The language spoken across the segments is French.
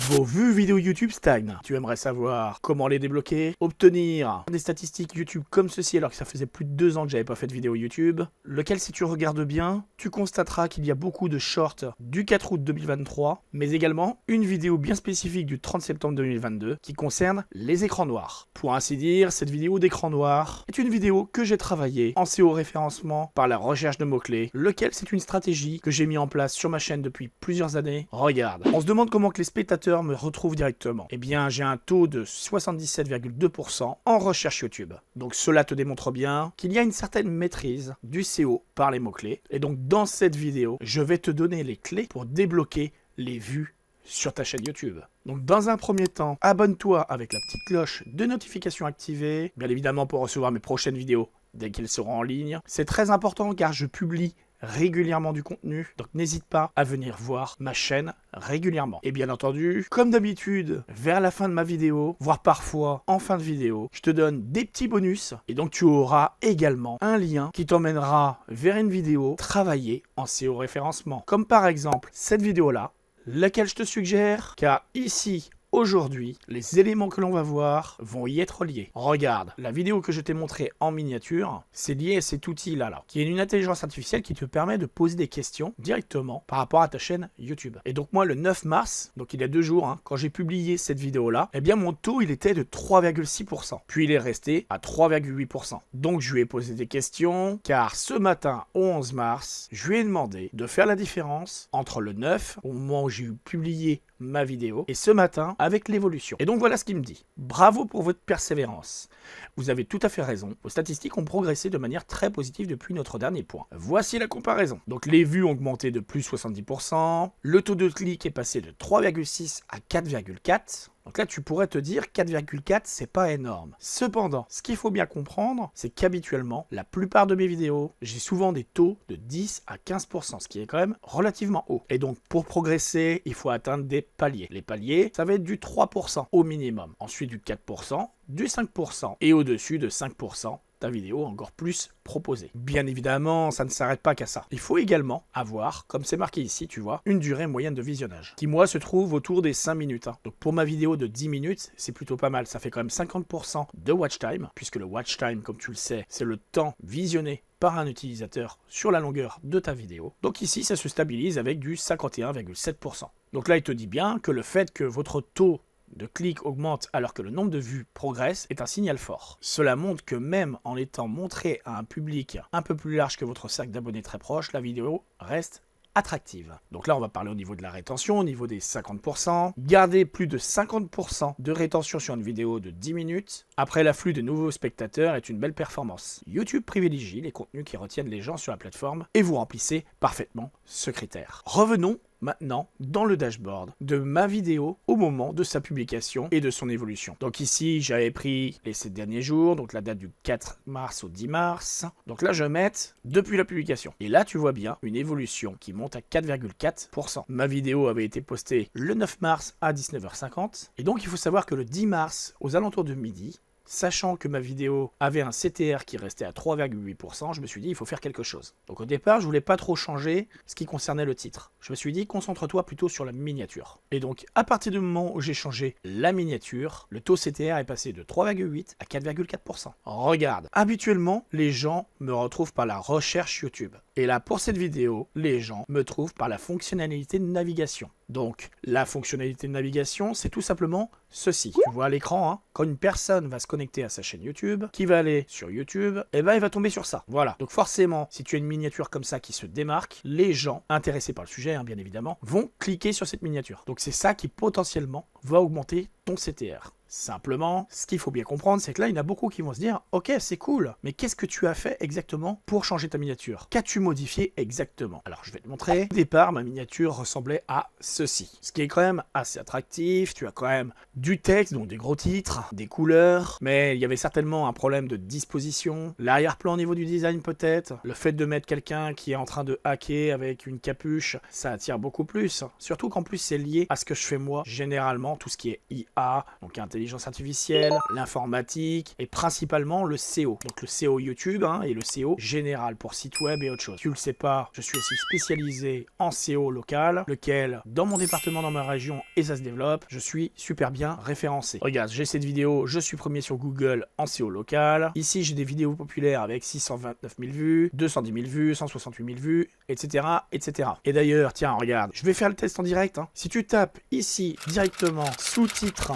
Vos vues vidéo YouTube stagnent. Tu aimerais savoir comment les débloquer, obtenir des statistiques YouTube comme ceci alors que ça faisait plus de 2 ans que j'avais pas fait de vidéo YouTube, lequel si tu regardes bien, tu constateras qu'il y a beaucoup de shorts du 4 août 2023, mais également une vidéo bien spécifique du 30 septembre 2022 qui concerne les écrans noirs. Pour ainsi dire, cette vidéo d'écran noir est une vidéo que j'ai travaillée en SEO référencement par la recherche de mots-clés, lequel c'est une stratégie que j'ai mis en place sur ma chaîne depuis plusieurs années. Regarde, on se demande comment que les spectateurs me retrouvent directement. Eh bien, j'ai un taux de 77,2% en recherche YouTube. Donc cela te démontre bien qu'il y a une certaine maîtrise du SEO par les mots-clés. Et donc dans cette vidéo, je vais te donner les clés pour débloquer les vues sur ta chaîne YouTube. Donc dans un premier temps, abonne-toi avec la petite cloche de notification activée, bien évidemment pour recevoir mes prochaines vidéos dès qu'elles seront en ligne. C'est très important car je publie régulièrement du contenu, donc n'hésite pas à venir voir ma chaîne régulièrement. Et bien entendu, comme d'habitude, vers la fin de ma vidéo, voire parfois en fin de vidéo, je te donne des petits bonus, et donc tu auras également un lien qui t'emmènera vers une vidéo travaillée en SEO référencement. Comme par exemple cette vidéo-là, laquelle je te suggère, car ici, aujourd'hui, les éléments que l'on va voir vont y être liés. Regarde, la vidéo que je t'ai montrée en miniature, c'est lié à cet outil-là, qui est une intelligence artificielle qui te permet de poser des questions directement par rapport à ta chaîne YouTube. Et donc moi, le 9 mars, donc il y a 2 jours, quand j'ai publié cette vidéo-là, eh bien mon taux, il était de 3,6%. Puis il est resté à 3,8%. Donc je lui ai posé des questions, car ce matin, au 11 mars, je lui ai demandé de faire la différence entre le 9, au moment où j'ai publié ma vidéo, et ce matin avec l'évolution. Et donc voilà ce qu'il me dit. Bravo pour votre persévérance. Vous avez tout à fait raison. Vos statistiques ont progressé de manière très positive depuis notre dernier point. Voici la comparaison. Donc les vues ont augmenté de plus 70%. Le taux de clic est passé de 3,6 à 4,4. Donc là, tu pourrais te dire 4,4, c'est pas énorme. Cependant, ce qu'il faut bien comprendre, c'est qu'habituellement, la plupart de mes vidéos, j'ai souvent des taux de 10 à 15%, ce qui est quand même relativement haut. Et donc, pour progresser, il faut atteindre des paliers. Les paliers, ça va être du 3% au minimum. Ensuite, du 4%, du 5% et au-dessus de 5%. Ta vidéo encore plus proposée. Bien évidemment, ça ne s'arrête pas qu'à ça. Il faut également avoir, comme c'est marqué ici, tu vois, une durée moyenne de visionnage, qui moi se trouve autour des 5 minutes. Donc pour ma vidéo de 10 minutes, c'est plutôt pas mal. Ça fait quand même 50% de watch time, puisque le watch time, comme tu le sais, c'est le temps visionné par un utilisateur sur la longueur de ta vidéo. Donc ici, ça se stabilise avec du 51,7%. Donc là, il te dit bien que le fait que votre taux de clics augmente alors que le nombre de vues progresse est un signal fort. Cela montre que même en étant montré à un public un peu plus large que votre cercle d'abonnés très proche, la vidéo reste attractive. Donc là, on va parler au niveau de la rétention, au niveau des 50%. Garder plus de 50% de rétention sur une vidéo de 10 minutes après l'afflux de nouveaux spectateurs est une belle performance. YouTube privilégie les contenus qui retiennent les gens sur la plateforme et vous remplissez parfaitement ce critère. Revenons maintenant dans le dashboard de ma vidéo au moment de sa publication et de son évolution. Donc ici, j'avais pris les 7 derniers jours, donc la date du 4 mars au 10 mars. Donc là, je vais mettre depuis la publication. Et là, tu vois bien une évolution qui monte à 4,4%. Ma vidéo avait été postée le 9 mars à 19h50. Et donc, il faut savoir que le 10 mars, aux alentours de midi, sachant que ma vidéo avait un CTR qui restait à 3,8%, je me suis dit il faut faire quelque chose. Donc au départ, je voulais pas trop changer ce qui concernait le titre. Je me suis dit concentre-toi plutôt sur la miniature. Et donc à partir du moment où j'ai changé la miniature, le taux CTR est passé de 3,8 à 4,4%. Regarde, habituellement, les gens me retrouvent par la recherche YouTube. Et là, pour cette vidéo, les gens me trouvent par la fonctionnalité de navigation. Donc, la fonctionnalité de navigation, c'est tout simplement ceci. Tu vois à l'écran, quand une personne va se connecter à sa chaîne YouTube, qui va aller sur YouTube, eh ben, il va tomber sur ça. Voilà. Donc forcément, si tu as une miniature comme ça qui se démarque, les gens intéressés par le sujet, bien évidemment, vont cliquer sur cette miniature. Donc c'est ça qui potentiellement va augmenter ton CTR. Simplement, ce qu'il faut bien comprendre, c'est que là, il y en a beaucoup qui vont se dire « Ok, c'est cool, mais qu'est-ce que tu as fait exactement pour changer ta miniature? Qu'as-tu modifié exactement ?» Alors, je vais te montrer. Au départ, ma miniature ressemblait à ceci. Ce qui est quand même assez attractif. Tu as quand même du texte, donc des gros titres, des couleurs, mais il y avait certainement un problème de disposition. L'arrière-plan au niveau du design peut-être. Le fait de mettre quelqu'un qui est en train de hacker avec une capuche, ça attire beaucoup plus. Surtout qu'en plus, c'est lié à ce que je fais moi, généralement, également tout ce qui est IA, donc intelligence artificielle, l'informatique et principalement le SEO. Donc le SEO YouTube et le SEO général pour site web et autre chose. Tu le sais pas, je suis aussi spécialisé en SEO local, lequel dans mon département, dans ma région, et ça se développe, je suis super bien référencé. Regarde, j'ai cette vidéo, je suis premier sur Google en SEO local. Ici, j'ai des vidéos populaires avec 629 000 vues, 210 000 vues, 168 000 vues, etc. etc. Et d'ailleurs, tiens, regarde, je vais faire le test en direct. Si tu tapes ici directement sous-titres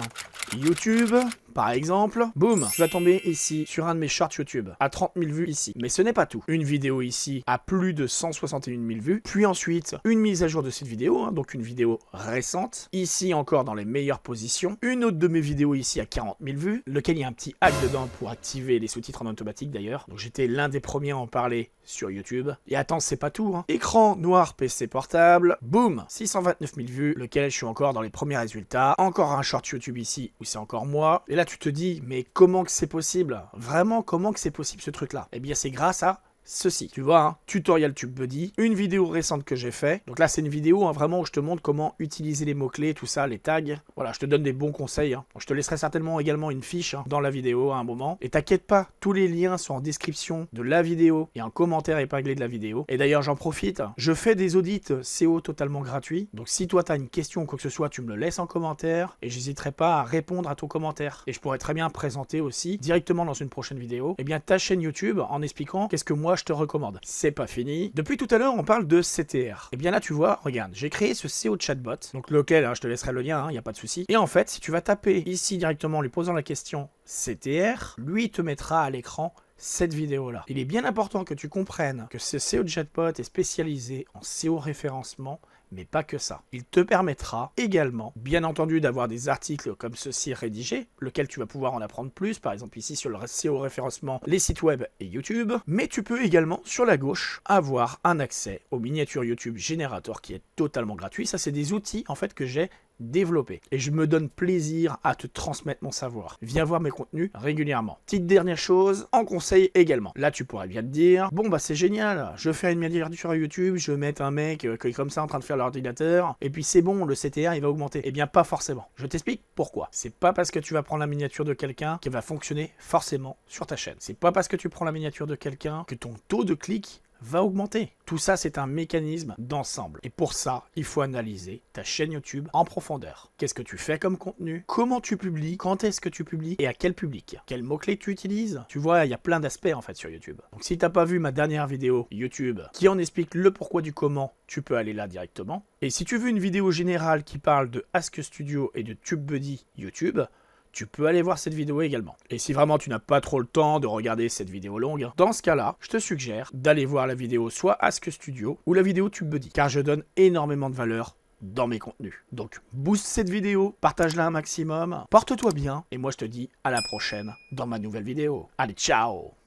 YouTube, par exemple, boum, tu vas tomber ici sur un de mes shorts YouTube à 30 000 vues ici. Mais ce n'est pas tout. Une vidéo ici à plus de 161 000 vues, puis ensuite une mise à jour de cette vidéo, donc une vidéo récente, ici encore dans les meilleures positions, une autre de mes vidéos ici à 40 000 vues, lequel il y a un petit hack dedans pour activer les sous-titres en automatique d'ailleurs. Donc j'étais l'un des premiers à en parler sur YouTube. Et attends, c'est pas tout. Écran noir PC portable, boum, 629 000 vues, lequel je suis encore dans les premiers résultats. Encore un short YouTube ici où c'est encore moi. Et là tu te dis, mais comment que c'est possible? Vraiment, comment que c'est possible ce truc-là? Eh bien c'est grâce à ceci. Tu vois, tutoriel TubeBuddy, une vidéo récente que j'ai fait. Donc là, c'est une vidéo vraiment où je te montre comment utiliser les mots-clés, tout ça, les tags. Voilà, je te donne des bons conseils. Donc, je te laisserai certainement également une fiche dans la vidéo à un moment. Et t'inquiète pas, tous les liens sont en description de la vidéo et un commentaire épinglé de la vidéo. Et d'ailleurs, j'en profite, je fais des audits SEO totalement gratuits. Donc si toi, tu as une question ou quoi que ce soit, tu me le laisses en commentaire et j'hésiterai pas à répondre à ton commentaire. Et je pourrais très bien présenter aussi directement dans une prochaine vidéo, eh bien ta chaîne YouTube en expliquant qu'est-ce que moi je te recommande. C'est pas fini. Depuis tout à l'heure, on parle de CTR. Et bien là, tu vois, regarde, j'ai créé ce SEO chatbot, donc lequel, je te laisserai le lien, il n'y a pas de souci. Et en fait, si tu vas taper ici directement en lui posant la question CTR, lui il te mettra à l'écran cette vidéo-là. Il est bien important que tu comprennes que ce SEO chatbot est spécialisé en SEO référencement, mais pas que ça. Il te permettra également, bien entendu, d'avoir des articles comme ceci rédigés, lequel tu vas pouvoir en apprendre plus, par exemple ici sur le SEO référencement, les sites web et YouTube, mais tu peux également, sur la gauche, avoir un accès aux miniatures YouTube Generator qui est totalement gratuit. Ça, c'est des outils, en fait, que j'ai développer. Et je me donne plaisir à te transmettre mon savoir. Viens voir mes contenus régulièrement. Petite dernière chose, en conseil également. Là, tu pourrais bien te dire, bon bah c'est génial, je fais une miniature sur YouTube, je vais mettre un mec qui est comme ça en train de faire l'ordinateur, et puis c'est bon, le CTR il va augmenter. Eh bien pas forcément. Je t'explique pourquoi. C'est pas parce que tu vas prendre la miniature de quelqu'un qui va fonctionner forcément sur ta chaîne. C'est pas parce que tu prends la miniature de quelqu'un que ton taux de clic va augmenter. Tout ça, c'est un mécanisme d'ensemble. Et pour ça, il faut analyser ta chaîne YouTube en profondeur. Qu'est-ce que tu fais comme contenu? Comment tu publies? Quand est-ce que tu publies? Et à quel public? Quels mots-clés tu utilises? Tu vois, il y a plein d'aspects en fait sur YouTube. Donc si t'as pas vu ma dernière vidéo YouTube qui en explique le pourquoi du comment, tu peux aller là directement. Et si tu veux une vidéo générale qui parle de Ask Studio et de TubeBuddy YouTube, tu peux aller voir cette vidéo également. Et si vraiment tu n'as pas trop le temps de regarder cette vidéo longue, dans ce cas-là, je te suggère d'aller voir la vidéo soit Ask Studio ou la vidéo TubeBuddy, car je donne énormément de valeur dans mes contenus. Donc, booste cette vidéo, partage-la un maximum, porte-toi bien, et moi je te dis à la prochaine dans ma nouvelle vidéo. Allez, ciao!